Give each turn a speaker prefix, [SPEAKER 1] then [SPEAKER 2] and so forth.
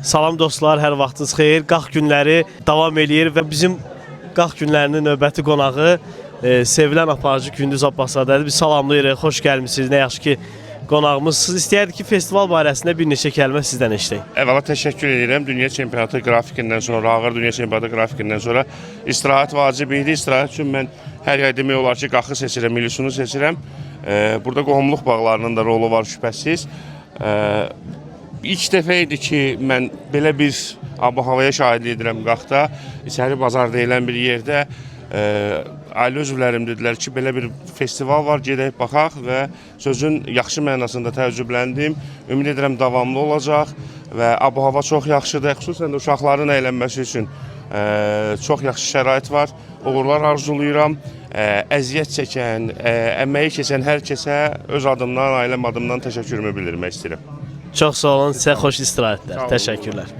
[SPEAKER 1] Salam dostlar, hər vaxtınız xeyir. Qalx günləri davam eləyir və bizim qalx günlərinin növbəti qonağı sevilən aparıcı Gündüz Abbaszadedir. Biz salamlayırıq, xoş gəlmisiniz. Nə yaxşı ki, qonağımız. Siz istəyərdik ki, festival barəsində bir neçə kəlmə sizdən eşidək.
[SPEAKER 2] Əvvəla təşəkkür edirəm. Dünya çempionatı qrafikindən sonra, ağır dünya çempionatı qrafikindən sonra istirahət vacib idi. İstirahət üçün mən hər yay demək olar ki, qaxı seçirəm, ilisunu seçirəm. Burada qohumluq bağlarının da rolu var şübhəsiz. İlk dəfə idi ki, mən belə bir abu-havaya şahidlik edirəm qaxda. İçəri bazar deyilən bir yerdə. Ailə üzvlərim dedilər ki, belə bir festival var, gedək baxaq və sözün yaxşı mənasında təəccübləndim. Ümid edirəm davamlı olacaq və abu-hava çox yaxşıdır. Xüsusən də uşaqların əylənməsi üçün çox yaxşı şərait var. Uğurlar arzulayıram. Əziyyət çəkən, əməyi keçən hər kəsə öz adımdan, ailəm adımdan təşəkkürümü bildirmək istəyirəm.
[SPEAKER 1] Çox sağ olun, sizə xoş istirahətlər. Təşəkkürlər.